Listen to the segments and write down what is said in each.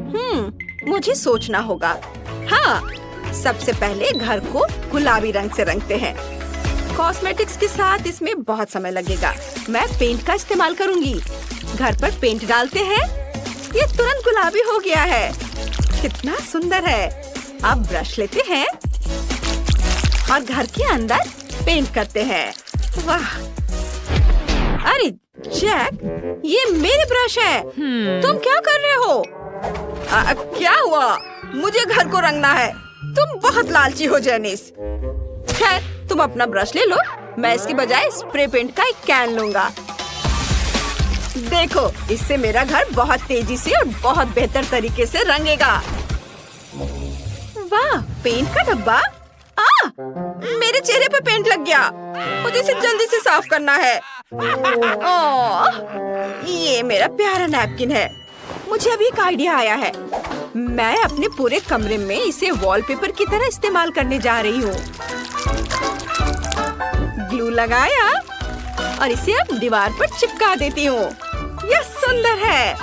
मुझे सोचना होगा। हाँ, सबसे पहले घर को गुलाबी रंग से रंगते हैं। कॉस्मेटिक्स के साथ इसमें बहुत समय लगेगा। मैं पेंट का इस्तेमाल करूंगी। घर पर पेंट डालते हैं। ये तुरंत गुलाबी हो गया है। कितना सुंदर है। अब ब्रश लेते हैं और घर के अंदर पेंट करते हैं। वाह! अरे जैक, ये मेरे ब्रश है। तुम क्या कर रहे हो? क्या हुआ? मुझे घर को रंगना है। तुम बहुत लालची हो जेनिस। खैर, तुम अपना ब्रश ले लो। मैं इसके बजाय स्प्रे पेंट का एक कैन लूंगा। देखो, इससे मेरा घर बहुत तेजी से और बहुत बेहतर तरीके से रंगेगा। वाह, पेंट का डब्बा। मेरे चेहरे पे पेंट लग गया। मुझे इसे जल्दी से साफ करना है। ये मेरा प्यारा नैपकिन है। मुझे अभी एक आइडिया आया है। मैं अपने पूरे कमरे में इसे वॉलपेपर की तरह इस्तेमाल करने जा रही हूँ। ग्लू लगाया और इसे अब दीवार पर चिपका देती हूँ। यह सुंदर है।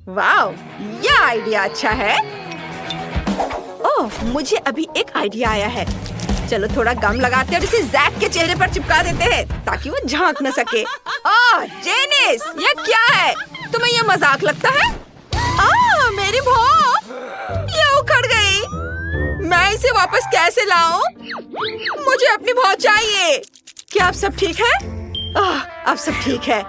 वाह, यह आइडिया अच्छा है। ओह, मुझे अभी एक आइडिया आया है। चलो थोड़ा गम लगाते हैं और इसे जैक के चेहरे पर चिपका देते हैं ताकि वो झांक न सके। जेनिस, ये क्या है? तुम्हें ये मजाक लगता है? मेरी भौं! ये उखड़ गई। मैं इसे वापस कैसे लाऊं? मुझे अपनी भौं चाहिए। क्या अब सब ठीक है? अब सब ठीक है।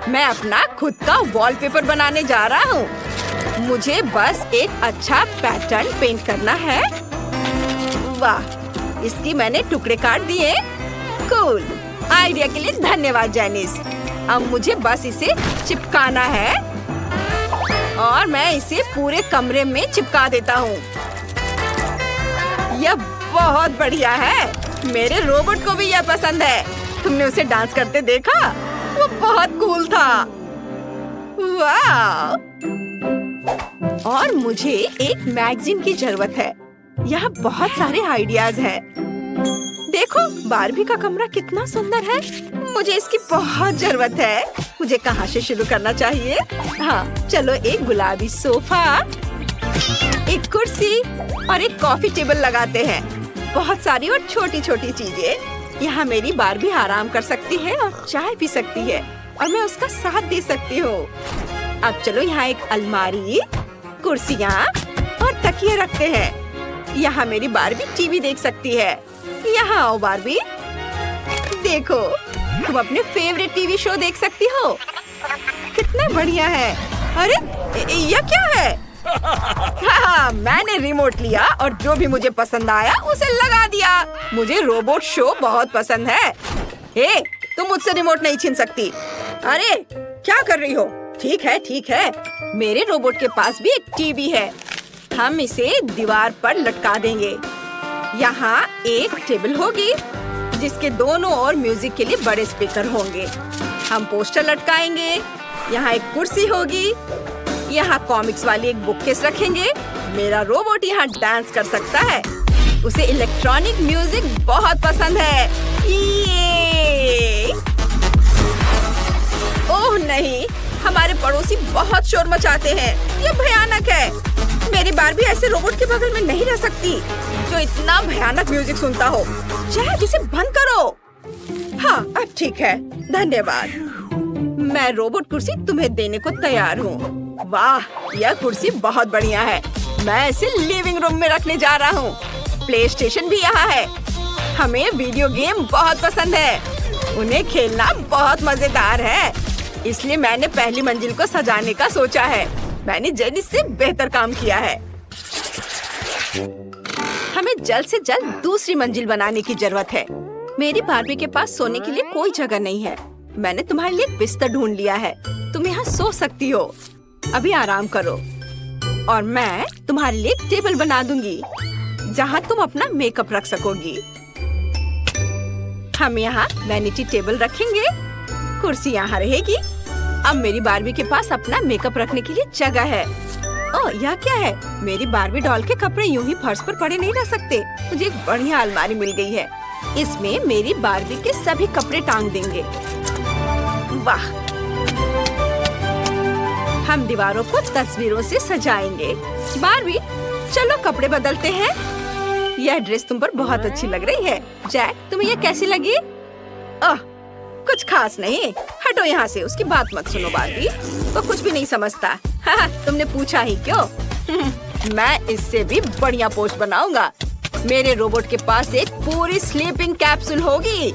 मैं अपना खुद का वॉलपेपर बनाने जा रहा हूँ। मुझे बस एक अच्छा पैटर्न पेंट करना है। वाह, इसकी मैंने टुकड़े काट दिए। कूल, आइडिया के लिए धन्यवाद जेनिस। अब मुझे बस इसे चिपकाना है और मैं इसे पूरे कमरे में चिपका देता हूँ। यह बहुत बढ़िया है। मेरे रोबोट को भी यह पसंद है। तुमने उसे डांस करते देखा? वो बहुत कूल था। वाह! और मुझे एक मैगजीन की जरूरत है। यहाँ बहुत सारे आइडियाज हैं। देखो, बारबी का कमरा कितना सुंदर है। मुझे इसकी बहुत जरूरत है। मुझे कहाँ से शुरू करना चाहिए? हाँ, चलो एक गुलाबी सोफा, एक कुर्सी और एक कॉफी टेबल लगाते हैं। बहुत सारी और छोटी छोटी चीजें। यहाँ मेरी बारबी आराम कर सकती है और चाय पी सकती है और मैं उसका साथ दे सकती हूँ। अब चलो यहाँ एक अलमारी, कुर्सियाँ और तकिए रखते हैं। यहाँ मेरी बारबी टीवी देख सकती है। यहाँ आओ बारबी। देखो, तुम अपने फेवरेट टीवी शो देख सकती हो। कितना बढ़िया है। अरे, यह क्या है? हाँ, मैंने रिमोट लिया और जो भी मुझे पसंद आया उसे लगा दिया। मुझे रोबोट शो बहुत पसंद है। तुम मुझसे रिमोट नहीं छीन सकती। अरे, क्या कर रही हो? ठीक है, ठीक है। मेरे रोबोट के पास भी एक टीवी है। हम इसे दीवार पर लटका देंगे। यहाँ एक टेबल होगी जिसके दोनों ओर म्यूजिक के लिए बड़े स्पीकर होंगे। हम पोस्टर लटकाएंगे। यहाँ एक कुर्सी होगी। यहाँ कॉमिक्स वाली एक बुककेस रखेंगे। मेरा रोबोट यहाँ डांस कर सकता है। उसे इलेक्ट्रॉनिक म्यूजिक बहुत पसंद है। ये! ओह नहीं, हमारे पड़ोसी बहुत शोर मचाते हैं। ये भयानक है। मेरी बारबी ऐसे रोबोट के बगल में नहीं रह सकती जो इतना भयानक म्यूजिक सुनता हो। शायद इसे बंद करो। हाँ, अब ठीक है, धन्यवाद। मैं रोबोट कुर्सी तुम्हें देने को तैयार हूँ। वाह, यह कुर्सी बहुत बढ़िया है। मैं इसे लिविंग रूम में रखने जा रहा हूँ। प्ले स्टेशन भी यहाँ है। हमें वीडियो गेम बहुत पसंद है। उन्हें खेलना बहुत मजेदार है। इसलिए मैंने पहली मंजिल को सजाने का सोचा है। मैंने जेनिस से बेहतर काम किया है। हमें जल्द से जल्द दूसरी मंजिल बनाने की जरूरत है। मेरी बारबी के पास सोने के लिए कोई जगह नहीं है। मैंने तुम्हारे लिए एक बिस्तर ढूंढ लिया है। तुम यहाँ सो सकती हो। अभी आराम करो और मैं तुम्हारे लिए एक टेबल बना दूंगी जहाँ तुम अपना मेकअप रख सकोगी। हम यहाँ वैनिटी टेबल रखेंगे। कुर्सी यहाँ रहेगी। अब मेरी बारबी के पास अपना मेकअप रखने के लिए जगह है। ओह, यह क्या है? मेरी बारबी डॉल के कपड़े यूं ही फर्श पर पड़े नहीं रह सकते। मुझे एक बढ़िया अलमारी मिल गई है। इसमें मेरी बारबी के सभी कपड़े टांग देंगे। वाह, हम दीवारों को तस्वीरों से सजाएंगे। बारबी, चलो कपड़े बदलते हैं। यह ड्रेस तुम पर बहुत अच्छी लग रही है। जैक, तुम्हें यह कैसी लगी? कुछ खास नहीं। हटो यहाँ से, उसकी बात मत सुनो। बारबी वो कुछ भी नहीं समझता। हाँ, तुमने पूछा ही क्यों? मैं इससे भी बढ़िया पोस्ट बनाऊंगा। मेरे रोबोट के पास एक पूरी स्लीपिंग कैप्सूल होगी।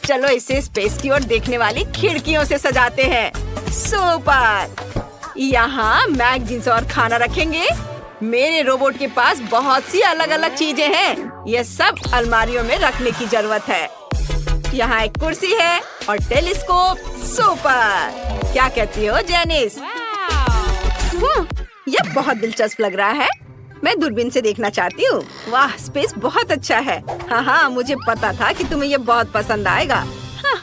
चलो इसे स्पेस की ओर देखने वाली खिड़कियों से सजाते हैं। सुपर! यहाँ मैगजीन्स और खाना रखेंगे। मेरे रोबोट के पास बहुत सी अलग अलग चीजें हैं। ये सब अलमारियों में रखने की जरूरत है। यहाँ एक कुर्सी है और टेलीस्कोप। सुपर! क्या कहती हो जेनिस? यह बहुत दिलचस्प लग रहा है। मैं दूरबीन से देखना चाहती हूँ। वाह, स्पेस बहुत अच्छा है। हाँ, मुझे पता था कि तुम्हें यह बहुत पसंद आएगा। हाँ।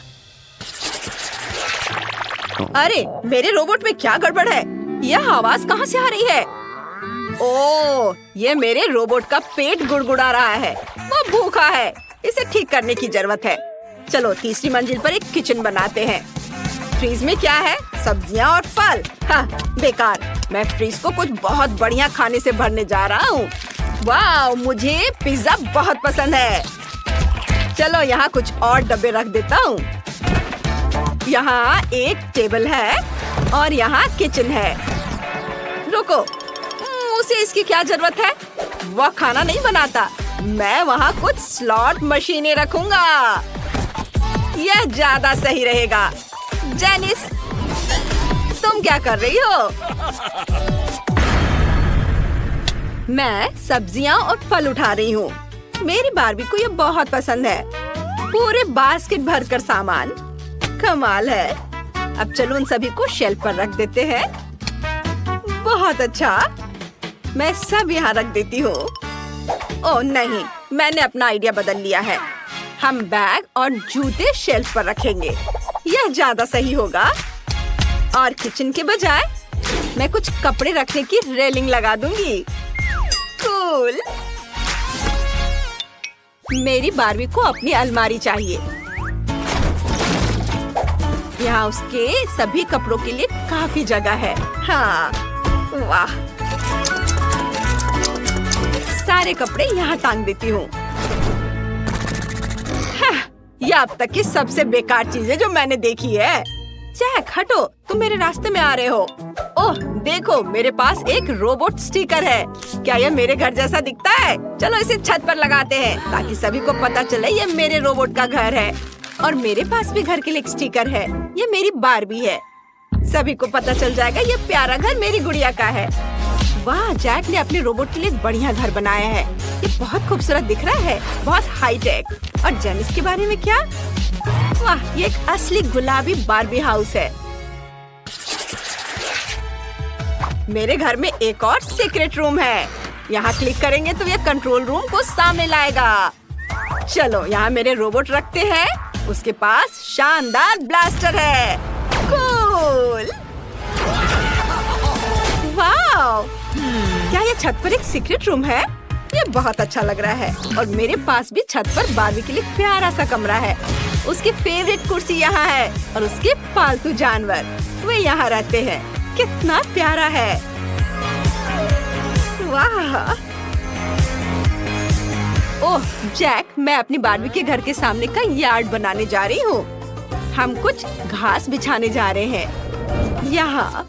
अरे, मेरे रोबोट में क्या गड़बड़ है? यह आवाज कहाँ से आ रही है? ओह, ये मेरे रोबोट का पेट गुड़गुड़ा रहा है। वो भूखा है। इसे ठीक करने की जरूरत है। चलो तीसरी मंजिल पर एक किचन बनाते हैं। फ्रीज में क्या है? सब्जियां और फल। हाँ, बेकार। मैं फ्रीज को कुछ बहुत बढ़िया खाने से भरने जा रहा हूँ। वाह, मुझे पिज्जा बहुत पसंद है। चलो यहाँ कुछ और डब्बे रख देता हूँ। यहाँ एक टेबल है और यहाँ किचन है। रुको, उसे इसकी क्या जरूरत है? वह खाना नहीं बनाता। मैं वहाँ कुछ स्लॉट मशीनें रखूंगा। यह ज्यादा सही रहेगा। जेनिस, तुम क्या कर रही हो? मैं सब्जियां और फल उठा रही हूँ। मेरी बारबी को ये बहुत पसंद है। पूरे बास्केट भरकर सामान। कमाल है। अब चलो उन सभी को शेल्फ पर रख देते हैं। बहुत अच्छा। मैं सब यहाँ रख देती हूँ। ओह नहीं, मैंने अपना आइडिया बदल लिया है। हम बैग और जूते शेल्फ पर रखेंगे। यह ज्यादा सही होगा। और किचन के बजाय मैं कुछ कपड़े रखने की रेलिंग लगा दूंगी। कूल। मेरी बारबी को अपनी अलमारी चाहिए। यहाँ उसके सभी कपड़ों के लिए काफी जगह है। हाँ, वाह। सारे कपड़े यहाँ टांग देती हूँ। यह अब तक की सबसे बेकार चीज है जो मैंने देखी है। जैक, हटो, तुम मेरे रास्ते में आ रहे हो। ओह, देखो, मेरे पास एक रोबोट स्टिकर है। क्या यह मेरे घर जैसा दिखता है? चलो इसे छत पर लगाते हैं ताकि सभी को पता चले ये मेरे रोबोट का घर है। और मेरे पास भी घर के लिए एक स्टिकर है। ये मेरी बारबी है। सभी को पता चल जाएगा ये प्यारा घर मेरी गुड़िया का है। वाह, जैक ने अपने रोबोट के लिए एक बढ़िया घर बनाया है। ये बहुत खूबसूरत दिख रहा है, बहुत हाईटेक। और जेनिस के बारे में क्या? वाह, ये एक असली गुलाबी बारबी हाउस है। मेरे घर में एक और सीक्रेट रूम है। यहाँ क्लिक करेंगे तो ये कंट्रोल रूम को सामने लाएगा। चलो यहाँ मेरे रोबोट रखते हैं। उसके पास शानदार ब्लास्टर है। कूल। वाह, क्या ये छत पर एक सीक्रेट रूम है? ये बहुत अच्छा लग रहा है। और मेरे पास भी छत पर बारबी के लिए प्यारा सा कमरा है। उसकी फेवरेट कुर्सी यहाँ है और उसके पालतू जानवर वे यहाँ रहते हैं। कितना प्यारा है। वाह। ओह जैक, मैं अपनी बारबी के घर के सामने का यार्ड बनाने जा रही हूँ। हम कुछ घास बिछाने जा रहे हैं। यहाँ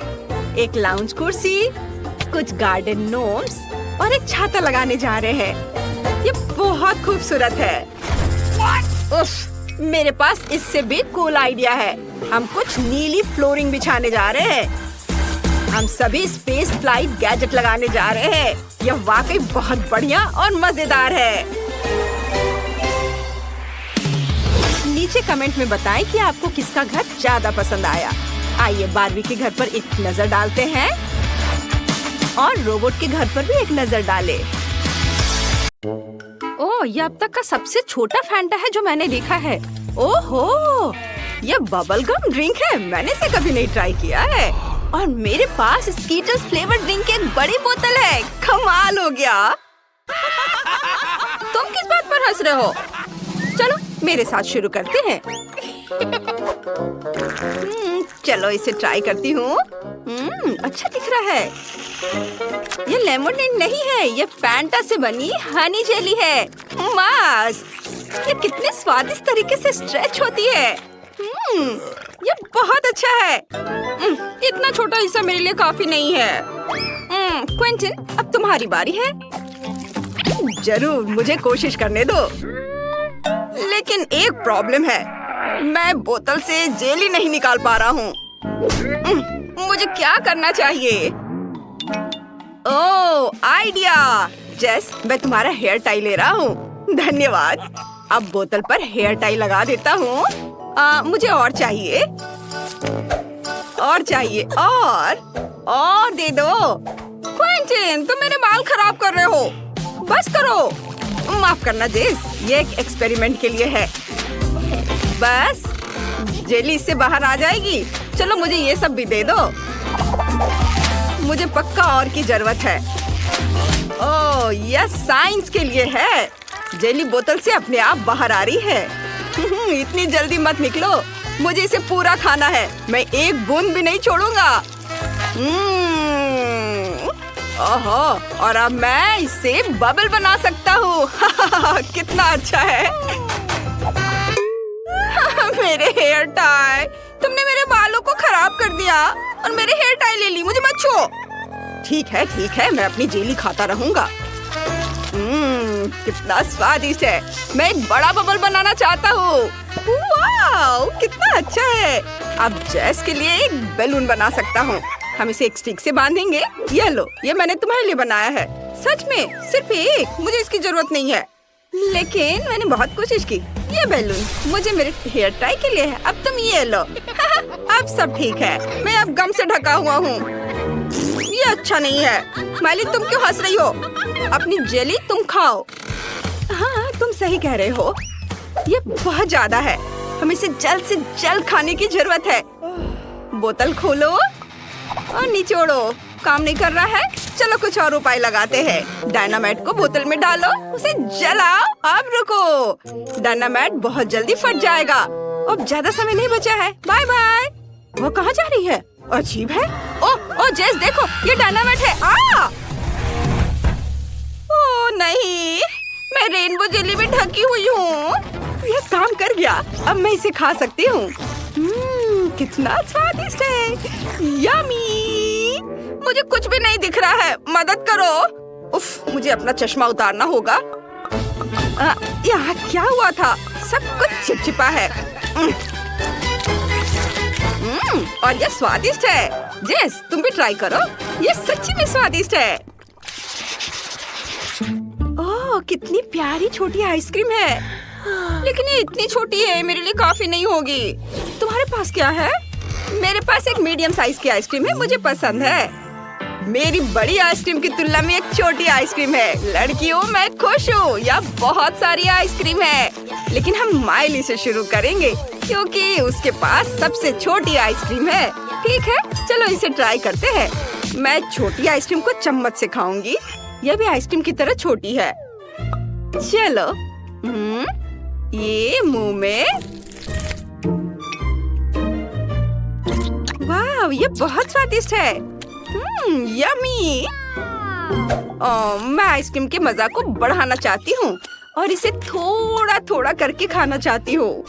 एक लाउंज कुर्सी, कुछ गार्डन नोम्स और एक छाता लगाने जा रहे हैं। ये बहुत खूबसूरत है। उफ, मेरे पास इससे भी कूल आइडिया है। हम कुछ नीली फ्लोरिंग बिछाने जा रहे हैं। हम सभी स्पेस फ्लाइट गैजेट लगाने जा रहे हैं। यह वाकई बहुत बढ़िया और मजेदार है। नीचे कमेंट में बताएं कि आपको किसका घर ज्यादा पसंद आया। आइए बारबी के घर पर एक नजर डालते हैं और रोबोट के घर पर भी एक नजर डालें। ओह, यह अब तक का सबसे छोटा फैंटा है जो मैंने देखा है। ओहो, यह बबल गम ड्रिंक है। मैंने इसे कभी नहीं ट्राई किया है। और मेरे पास स्कीटल्स फ्लेवर ड्रिंक की एक बड़ी बोतल है। कमाल हो गया। तुम किस बात पर हंस रहे हो? चलो मेरे साथ शुरू करते हैं। चलो इसे ट्राई करती हूँ। अच्छा दिख रहा है। ये लेमोनेड नहीं है, ये फैंटा से बनी हनी जेली है। मस्त! ये कितने स्वादिष्ट तरीके से स्ट्रेच होती है। ये बहुत अच्छा है। इतना छोटा हिस्सा मेरे लिए काफी नहीं है। क्विंटन, अब तुम्हारी बारी है। जरूर, मुझे कोशिश करने दो। लेकिन एक प्रॉब्लम है, मैं बोतल से जेली नहीं निकाल पा रहा हूँ। मुझे क्या करना चाहिए? ओह, आइडिया! जेस, मैं तुम्हारा हेयर टाई ले रहा हूँ। धन्यवाद। अब बोतल पर हेयर टाई लगा देता हूँ। मुझे और चाहिए, और चाहिए, और दे दो। क्विंटन, तुम मेरे बाल खराब कर रहे हो। बस करो। माफ करना जेस, ये एक एक्सपेरिमेंट के लिए है। बस जेली इससे बाहर आ जाएगी। चलो मुझे ये सब भी दे दो। मुझे पक्का और की जरूरत है। ओह, यह साइंस के लिए है। जेली बोतल से अपने आप बाहर आ रही है। इतनी जल्दी मत निकलो, मुझे इसे पूरा खाना है। मैं एक बूंद भी नहीं छोड़ूंगा। ओहो, और अब मैं इससे बबल बना सकता हूँ। कितना अच्छा है। मेरे हेयर टाई, तुमने मेरे बालों को खराब कर दिया और मेरे हेयर टाई ले ली। मुझे मत छो। ठीक है, मैं अपनी जेली खाता रहूंगा। कितना स्वादिष्ट है। मैं एक बड़ा बबल बनाना चाहता हूँ। वाओ, कितना अच्छा है। अब जेस के लिए एक बैलून बना सकता हूँ। हम इसे एक स्टिक से बांधेंगे। ये लो, ये मैंने तुम्हारे लिए बनाया है। सच में, सिर्फ एक। मुझे इसकी जरूरत नहीं है, लेकिन मैंने बहुत कोशिश की। ये बैलून मुझे मेरे हेयर टाई के लिए है। अब तुम ये लो। अब सब ठीक है। मैं अब गम से ढका हुआ हूँ। ये अच्छा नहीं है। माइली, तुम क्यों हंस रही हो? अपनी जेली तुम खाओ। हाँ, तुम सही कह रहे हो। ये बहुत ज्यादा है। हमें इसे जल्द से जल्द खाने की जरूरत है। बोतल खोलो और निचोड़ो। काम नहीं कर रहा है? चलो कुछ और उपाय लगाते हैं। डायनामाइट को बोतल में डालो, उसे जलाओ। अब रुको, डायनामाइट बहुत जल्दी फट जाएगा। अब ज्यादा समय नहीं बचा है। Bye bye. वो कहाँ जा रही है? अजीब है। ओ जेस, देखो, ये डायनामाइट है। ओ नहीं, मैं रेनबो जेली में ढकी हुई हूँ। यह काम कर गया। अब मैं इसे खा सकती हूँ। कितना स्वादिष्ट है। यम्मी। मुझे कुछ भी नहीं दिख रहा है। मदद करो। उफ, मुझे अपना चश्मा उतारना होगा। यहाँ क्या हुआ था? सब कुछ चिपचिपा है। और ये स्वादिष्ट है। जेस, तुम भी ट्राई करो। ये सच्ची में स्वादिष्ट है। ओह, कितनी प्यारी छोटी आइसक्रीम है। लेकिन ये इतनी छोटी है, मेरे लिए काफी नहीं होगी। तुम्हारे पास क्या है? मेरे पास एक मीडियम साइज की आइसक्रीम है। मुझे पसंद है। मेरी बड़ी आइसक्रीम की तुलना में एक छोटी आइसक्रीम है। लड़कियों, मैं खुश हूँ। यहाँ बहुत सारी आइसक्रीम है, लेकिन हम माइली से शुरू करेंगे क्योंकि उसके पास सबसे छोटी आइसक्रीम है। ठीक है, चलो इसे ट्राई करते हैं। मैं छोटी आइसक्रीम को चम्मच से खाऊंगी। यह भी आइसक्रीम की तरह छोटी है। चलो, ये मुंह में। वाह, ये बहुत स्वादिष्ट है। यम्मी। मैं आइसक्रीम के मजा को बढ़ाना चाहती हूँ और इसे थोड़ा थोड़ा करके खाना चाहती हूँ।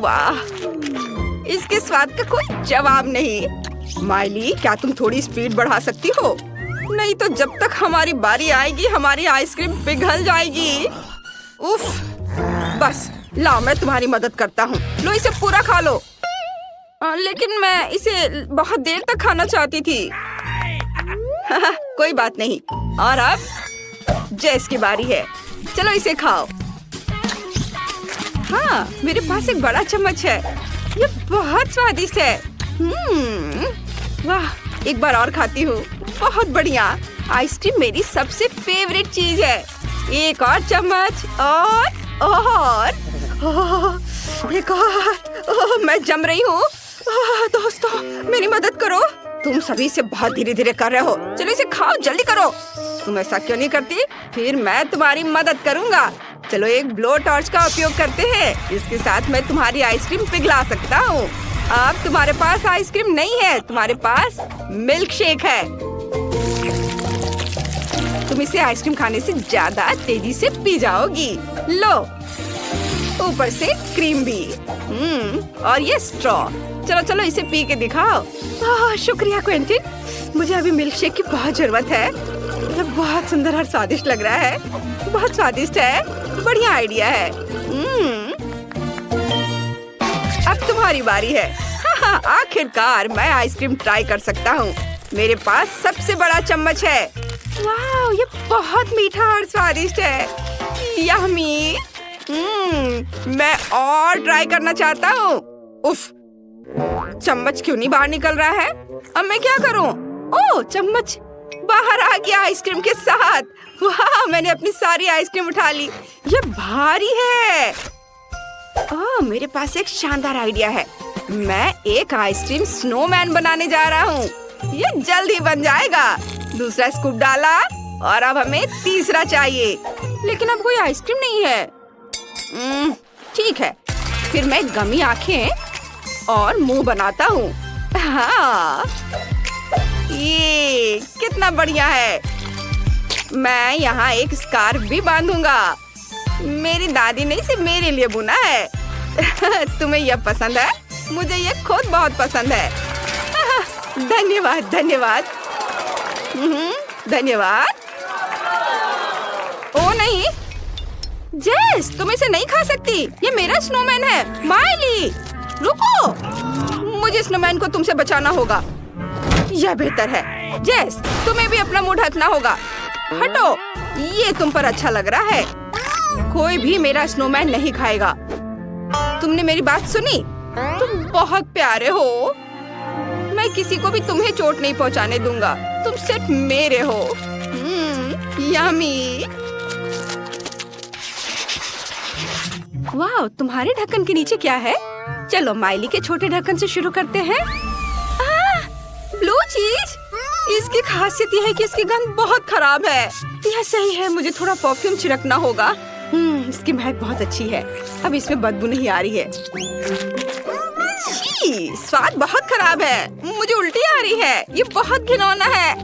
वाह, इसके स्वाद का कोई जवाब नहीं। माइली, क्या तुम थोड़ी स्पीड बढ़ा सकती हो? नहीं तो जब तक हमारी बारी आएगी हमारी आइसक्रीम पिघल जाएगी। उफ, बस लाओ, मैं तुम्हारी मदद करता हूँ। लो, इसे पूरा खा लो। लेकिन मैं इसे बहुत देर तक खाना चाहती थी। कोई बात नहीं। और अब जेस की बारी है। चलो इसे खाओ। हाँ, मेरे पास एक बड़ा चम्मच है। ये बहुत स्वादिष्ट है। वाह, एक बार और खाती हूँ। बहुत बढ़िया। आइसक्रीम मेरी सबसे फेवरेट चीज है। एक और चम्मच। और एक और। मैं जम रही हूँ। दोस्तों, मेरी मदद करो। तुम सभी से बहुत धीरे धीरे कर रहे हो। चलो इसे खाओ, जल्दी करो। तुम ऐसा क्यों नहीं करती? फिर मैं तुम्हारी मदद करूँगा। चलो एक ब्लो टॉर्च का उपयोग करते हैं। इसके साथ मैं तुम्हारी आइसक्रीम पिघला सकता हूँ। अब तुम्हारे पास आइसक्रीम नहीं है, तुम्हारे पास मिल्क शेक है। तुम इसे आइसक्रीम खाने से ज्यादा तेजी से पी जाओगी। लो, ऊपर से क्रीम भी। और ये स्ट्रॉ। चलो चलो इसे पी के दिखाओ। शुक्रिया क्विंटिन, मुझे अभी मिल्क शेक की बहुत जरूरत है। ये बहुत सुंदर और स्वादिष्ट लग रहा है। बहुत स्वादिष्ट है, बढ़िया आइडिया है। अब तुम्हारी बारी है। आखिरकार मैं आइसक्रीम ट्राई कर सकता हूँ। मेरे पास सबसे बड़ा चम्मच है। वाह, ये बहुत मीठा और स्वादिष्ट है। यम्मी। मैं और ट्राई करना चाहता हूँ। उफ, चम्मच क्यों नहीं बाहर निकल रहा है? अब मैं क्या करूँ? ओह, चम्मच बाहर आ गया आइसक्रीम के साथ। वाह, मैंने अपनी सारी आइसक्रीम उठा ली। ये भारी है। ओह, मेरे पास एक शानदार आइडिया है। मैं एक आइसक्रीम स्नोमैन बनाने जा रहा हूँ। ये जल्द ही बन जाएगा। दूसरा स्कूप डाला और अब हमें तीसरा चाहिए, लेकिन अब कोई आइसक्रीम नहीं है। ठीक है, फिर मैं गमी आंखें और मुंह बनाता हूँ। हाँ, ये कितना बढ़िया है। मैं यहाँ एक स्कार्फ भी बांधूंगा। मेरी दादी ने इसे मेरे लिए बुना है। तुम्हें यह पसंद है? मुझे यह खुद बहुत पसंद है। धन्यवाद धन्यवाद। धन्यवाद। ओ नहीं, जेस, तुम इसे नहीं खा सकती। ये मेरा स्नोमैन है। माइली, रुको, मुझे स्नोमैन को तुमसे बचाना होगा। यह बेहतर है। जेस, तुम्हें भी अपना मुंह ढकना होगा। हटो, ये तुम पर अच्छा लग रहा है। कोई भी मेरा स्नोमैन नहीं खाएगा। तुमने मेरी बात सुनी? तुम बहुत प्यारे हो। मैं किसी को भी तुम्हें चोट नहीं पहुंचाने दूंगा। तुम सिर्फ मेरे हो। यम्मी। वाह, तुम्हारे ढक्कन के नीचे क्या है? चलो माइली के छोटे ढक्कन से शुरू करते हैं। ब्लू चीज। इसकी खासियत यह है कि इसकी गंध बहुत खराब है। यह सही है, मुझे थोड़ा परफ्यूम छिड़कना होगा। इसकी महक बहुत अच्छी है। अब इसमें बदबू नहीं आ रही है। छी, स्वाद बहुत खराब है। मुझे उल्टी आ रही है। ये बहुत घिनौना है।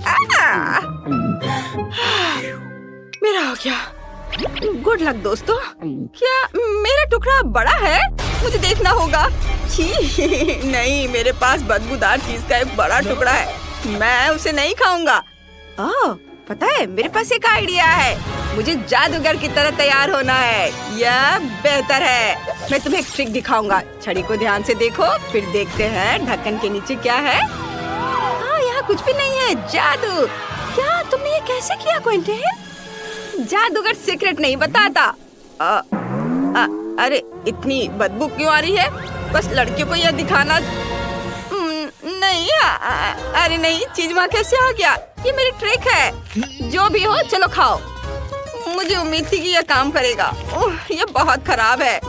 मेरा हो गया। गुड लक दोस्तों। क्या मेरा टुकड़ा बड़ा है? मुझे देखना होगा। छी, नहीं, मेरे पास बदबूदार चीज का एक बड़ा टुकड़ा है। मैं उसे नहीं खाऊंगा। ओह, पता है, मेरे पास एक आइडिया है। मुझे जादूगर की तरह तैयार होना है। यह बेहतर है। मैं तुम्हें एक ट्रिक दिखाऊंगा। छड़ी को ध्यान से देखो, फिर देखते हैं ढक्कन के नीचे क्या है। हाँ, यहाँ कुछ भी नहीं है। जादू। क्या तुमने ये कैसे किया क्विंटिन? जादूगर सीक्रेट नहीं बताता। अरे, इतनी बदबू क्यों आ रही है? बस लड़कियों को यह दिखाना नहीं। अरे नहीं, चीज वहाँ कैसे आ गया? ये मेरी ट्रिक है। जो भी हो, चलो खाओ। मुझे उम्मीद थी कि यह काम करेगा। ये बहुत खराब है।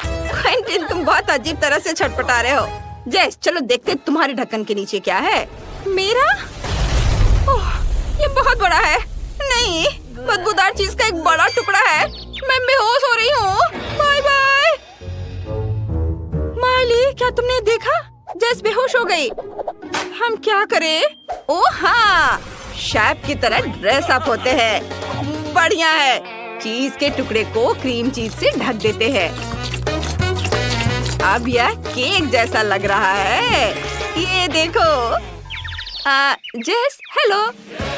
क्विंटिन, तुम बहुत अजीब तरह से छटपटा रहे हो। जेस, चलो देखते तुम्हारे ढक्कन के नीचे क्या है। मेरा? ये बहुत बड़ा है। नहीं, बदबूदार चीज का एक बड़ा टुकड़ा है। मैं बेहोश हो रही हूँ। Bye bye. माइली, क्या तुमने देखा? जेस बेहोश हो गई। हम क्या करें? ओह हाँ, शेफ की तरह ड्रेस अप होते हैं। बढ़िया है। चीज के टुकड़े को क्रीम चीज से ढक देते हैं। अब यह केक जैसा लग रहा है। ये देखो। जेस, हेलो।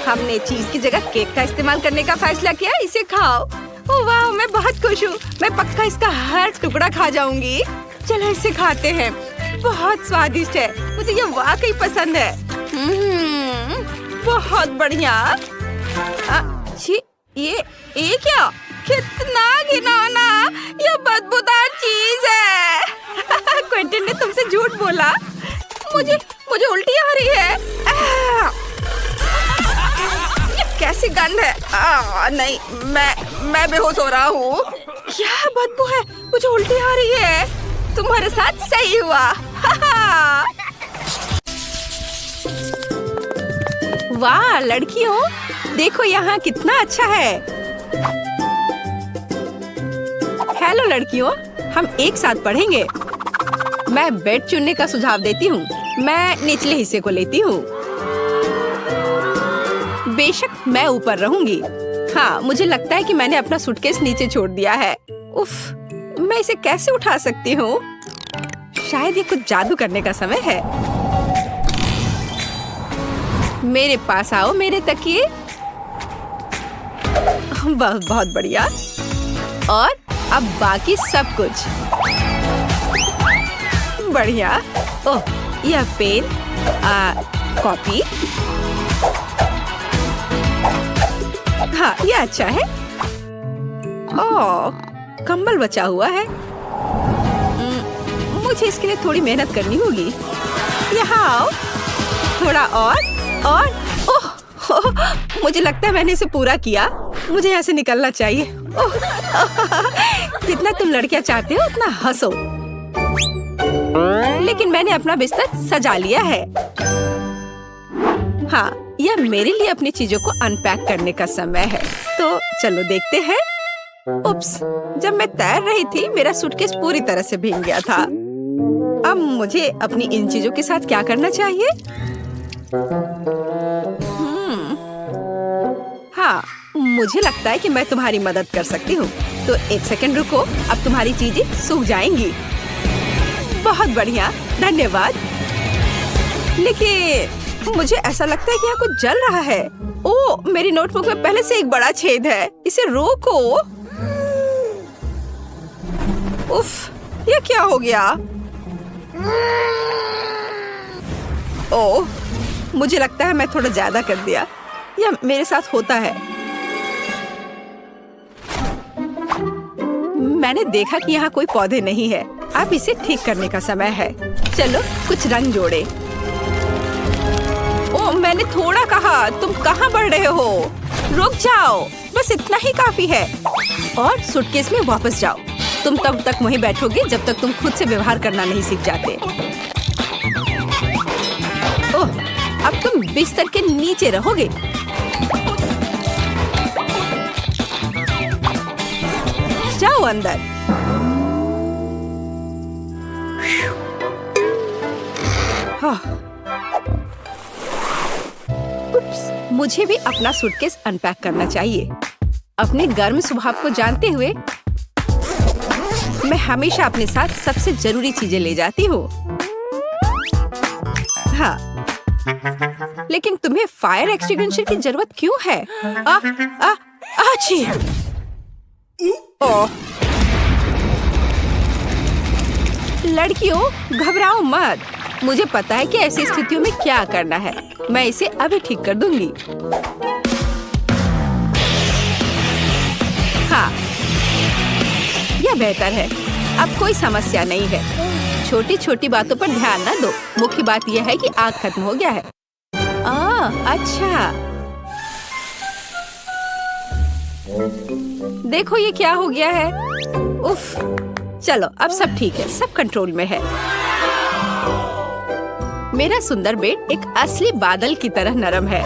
हमने चीज की जगह केक का इस्तेमाल करने का फैसला किया। इसे खाओ। ओह वाह, मैं बहुत खुश हूँ। मैं पक्का इसका हर टुकड़ा खा जाऊंगी। चलो इसे खाते हैं। बहुत स्वादिष्ट है। मुझे ये वाकई पसंद है। बहुत बढ़िया। ये क्या? कितना घिनौना। ये बदबूदार चीज है। क्विंटिन ने तुमसे झूठ बोला। मुझे उल्टी आ रही है। ये कैसी गंध है? नहीं, मैं बेहोश हो रहा हूँ। क्या बदबू है? मुझे उल्टी आ रही है। तुम्हारे साथ सही हुआ। वाह लड़कियों, देखो यहाँ कितना अच्छा है। हेलो लड़कियों, हम एक साथ पढ़ेंगे। मैं बेड चुनने का सुझाव देती हूँ। मैं निचले हिस्से को लेती हूँ। बेशक मैं ऊपर रहूंगी। हाँ, मुझे लगता है कि मैंने अपना सूटकेस नीचे छोड़ दिया है। उफ, मैं इसे कैसे उठा सकती हूँ? शायद ये कुछ जादू करने का समय है। मेरे पास आओ मेरे तकिए। बहुत बढ़िया। और अब बाकी सब कुछ बढ़िया। ओह, यह पेन, कॉपी। हाँ, यह अच्छा है। ओह, कंबल बचा हुआ है। मुझे इसके लिए थोड़ी मेहनत करनी होगी। यहाँ आओ। थोड़ा और ओह, मुझे लगता है मैंने इसे पूरा किया। मुझे यहाँ से निकलना चाहिए। जितना तुम लड़कियाँ चाहते हो उतना हंसो। लेकिन मैंने अपना बिस्तर सजा लिया है। हाँ, यह मेरे लिए अपनी चीजों को अनपैक करने का समय है। तो चलो देखते हैं। उप्स, जब मैं तैर रही थी मेरा सूटकेस पूरी तरह से भीग गया था। अब मुझे अपनी इन चीजों के साथ क्या करना चाहिए? हाँ, मुझे लगता है कि मैं तुम्हारी मदद कर सकती हूँ। तो एक सेकंड रुको, अब तुम्हारी चीजें सूख जाएंगी। बहुत बढ़िया, धन्यवाद। लेकिन मुझे ऐसा लगता है कि यहाँ कुछ जल रहा है। ओह, मेरी नोटबुक में पहले से एक बड़ा छेद है। इसे रोको। उफ, ये क्या हो गया? ओह, मुझे लगता है मैं थोड़ा ज्यादा कर दिया। यह मेरे साथ होता है। मैंने देखा कि यहाँ कोई पौधे नहीं है। अब इसे ठीक करने का समय है। चलो कुछ रंग जोड़े। ओह, मैंने थोड़ा कहा। तुम कहाँ बढ़ रहे हो? रुक जाओ, बस इतना ही काफी है। और सूटकेस में वापस जाओ। तुम तब तक वहीं बैठोगे जब तक तुम खुद से व्यवहार करना नहीं सीख जाते। ओह, अब तुम बिस्तर के नीचे रहोगे। जाओ अंदर। उप्स, मुझे भी अपना सूटकेस अनपैक करना चाहिए। अपने गर्म स्वभाव को जानते हुए मैं हमेशा अपने साथ सबसे जरूरी चीजें ले जाती हूँ। हाँ, लेकिन तुम्हें फायर एक्सटिंग्विशर की जरूरत क्यों है? आची! ओह, लड़कियों घबराओ मत। मुझे पता है कि ऐसी स्थितियों में क्या करना है। मैं इसे अभी ठीक कर दूंगी। हाँ, यह बेहतर है। अब कोई समस्या नहीं है। छोटी छोटी बातों पर ध्यान न दो। मुख्य बात यह है कि आग खत्म हो गया है। अच्छा, देखो ये क्या हो गया है। उफ, चलो अब सब ठीक है, सब कंट्रोल में है। मेरा सुंदर बेड एक असली बादल की तरह नरम है।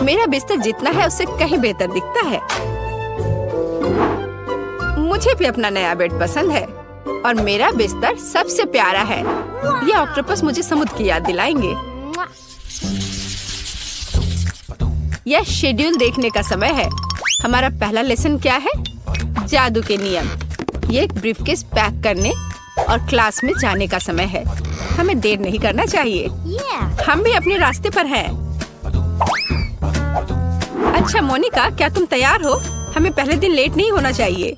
मेरा बिस्तर जितना है उससे कहीं बेहतर दिखता है। मुझे भी अपना नया बेड पसंद है और मेरा बिस्तर सबसे प्यारा है। ये ऑक्टोपस मुझे समुद्र की याद दिलाएंगे। यह शेड्यूल देखने का समय है। हमारा पहला लेसन क्या है? जादू के नियम। ये एक ब्रीफकेस पैक करने और क्लास में जाने का समय है। हमें देर नहीं करना चाहिए। हम भी अपने रास्ते पर हैं। अच्छा मोनिका, क्या तुम तैयार हो? हमें पहले दिन लेट नहीं होना चाहिए।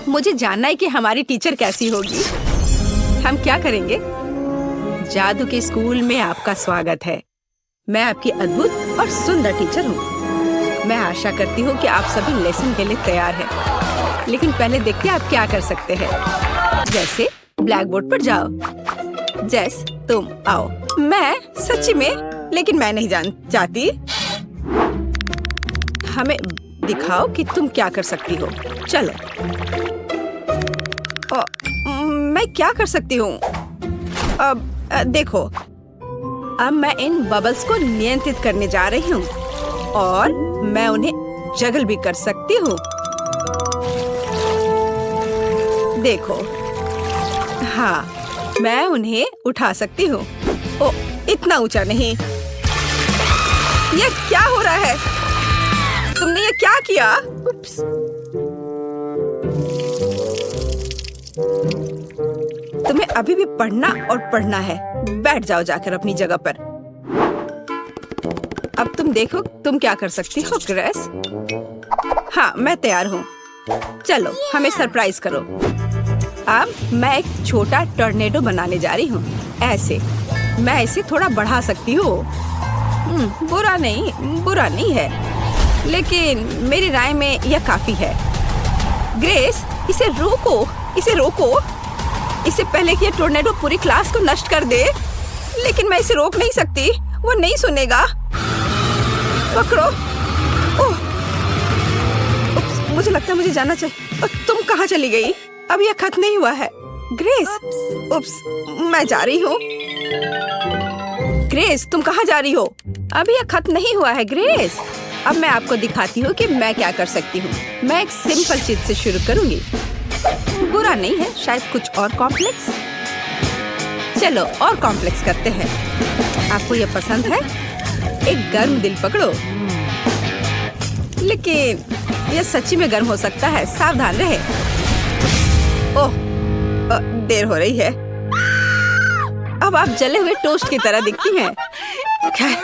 मुझे जानना है कि हमारी टीचर कैसी होगी। हम क्या करेंगे? जादू के स्कूल में आपका स्वागत है। मैं आपकी अद्भुत और सुंदर टीचर हूँ। मैं आशा करती हूँ कि आप सभी लेसन के लिए तैयार हैं। लेकिन पहले देखते हैं आप क्या कर सकते हैं। जैसे ब्लैक बोर्ड पर जाओ। जैस, तुम आओ। मैं सच्ची में, लेकिन मैं नहीं चाहती। हमें दिखाओ कि तुम क्या कर सकती हो। चलो। मैं क्या कर सकती हूँ? अब देखो, अब मैं इन बबल्स को नियंत्रित करने जा रही हूँ और मैं उन्हें जगल भी कर सकती हूँ। देखो, हाँ, मैं उन्हें उठा सकती हूँ। ओ, इतना ऊंचा नहीं। ये क्या हो रहा है? तुमने ये क्या किया? उप्स। तुम्हें अभी भी पढ़ना और पढ़ना है। बैठ जाओ जाकर अपनी जगह पर। अब तुम देखो तुम क्या कर सकती हो ग्रेस। हाँ, मैं तैयार हूँ। चलो, हमें सरप्राइज करो। अब मैं एक छोटा टॉर्नेडो बनाने जा रही हूँ। ऐसे मैं इसे थोड़ा बढ़ा सकती हूँ। बुरा नहीं है, लेकिन मेरी राय में यह काफी है। ग्रेस, इसे रोको। इससे पहले कि यह टॉर्नेडो पूरी क्लास को नष्ट कर दे। लेकिन मैं इसे रोक नहीं सकती, वो नहीं सुनेगा। पकड़ो। ओह, मुझे लगता है मुझे जाना चाहिए। तुम कहाँ चली गई? अब यह खत्म नहीं हुआ है। ग्रेस, मैं जा रही हूँ। ग्रेस, तुम कहाँ जा रही हो? अभी यह खत्म नहीं हुआ है ग्रेस। अब मैं आपको दिखाती हूँ कि मैं क्या कर सकती हूँ। मैं एक सिंपल चीज से शुरू करूँगी। बुरा नहीं है, शायद कुछ और कॉम्प्लेक्स। चलो, और कॉम्प्लेक्स करते हैं। आपको यह पसंद है? एक गर्म दिल पकड़ो। लेकिन यह सच्ची में गर्म हो सकता है, सावधान रहे। ओह, देर हो रही है। अब आप जले हुए टोस्ट की तरह दिखती हैं। खैर,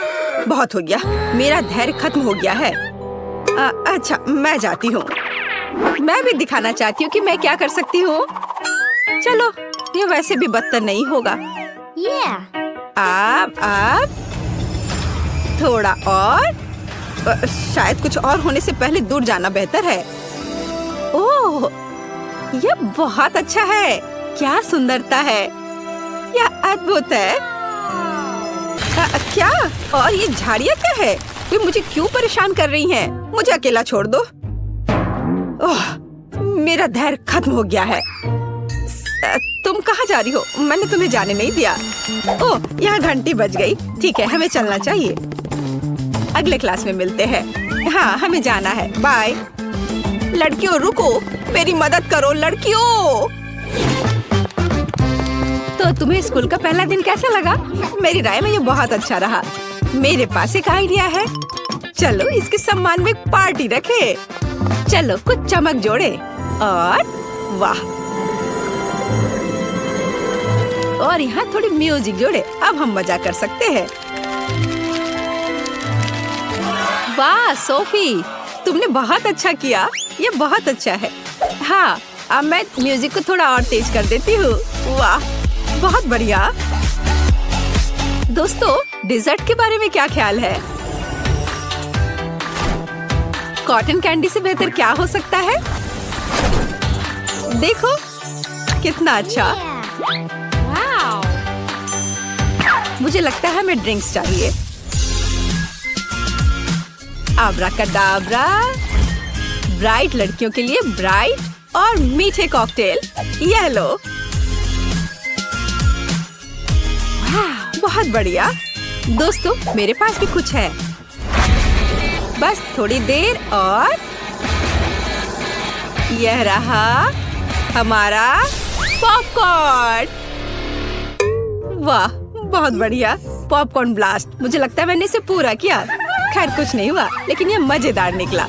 बहुत हो गया। मेरा धैर्य खत्म हो गया है। अच्छा, मैं जाती हूँ। मैं भी दिखाना चाहती हूँ कि मैं क्या कर सकती हूँ। चलो, ये वैसे भी बदतर नहीं होगा। आप थोड़ा और। शायद कुछ और होने से पहले दूर जाना बेहतर है। ओह, यह बहुत अच्छा है। क्या सुंदरता है। यह अद्भुत है। क्या? और ये झाड़ियाँ क्या है? वे मुझे क्यों परेशान कर रही हैं? मुझे अकेला छोड़ दो। ओह, मेरा धैर्य खत्म हो गया है। तुम कहाँ जा रही हो? मैंने तुम्हें जाने नहीं दिया। ओह, यहाँ घंटी बज गई। ठीक है, हमें चलना चाहिए। अगले क्लास में मिलते हैं। हाँ, हमें जाना है। बाय। लड़कियों, रुको, मेरी मदद करो लड़कियों। तो तुम्हें स्कूल का पहला दिन कैसा लगा? मेरी राय में ये बहुत अच्छा रहा। मेरे पास एक आइडिया है। चलो, इसके सम्मान में एक पार्टी रखे। चलो, कुछ चमक जोड़े और वाह, और यहाँ थोड़ी म्यूजिक जोड़े। अब हम मजा कर सकते हैं। वाह सोफी, तुमने बहुत अच्छा किया। ये बहुत अच्छा है। हाँ, अब मैं म्यूजिक को थोड़ा और तेज कर देती हूँ। वाह, बहुत बढ़िया। दोस्तों, डिजर्ट के बारे में क्या ख्याल है? कॉटन कैंडी से बेहतर क्या हो सकता है? देखो, कितना अच्छा। मुझे लगता है हमें ड्रिंक्स चाहिए। आब्राकाडाब्रा। ब्राइट लड़कियों के लिए ब्राइट और मीठे कॉकटेल। यह लो। बहुत बढ़िया। दोस्तों, मेरे पास भी कुछ है। बस थोड़ी देर और यह रहा हमारा पॉपकॉर्न। वाह, बहुत बढ़िया। Popcorn blast. मुझे लगता है मैंने इसे पूरा किया। खैर, कुछ नहीं हुआ, लेकिन यह मजेदार निकला।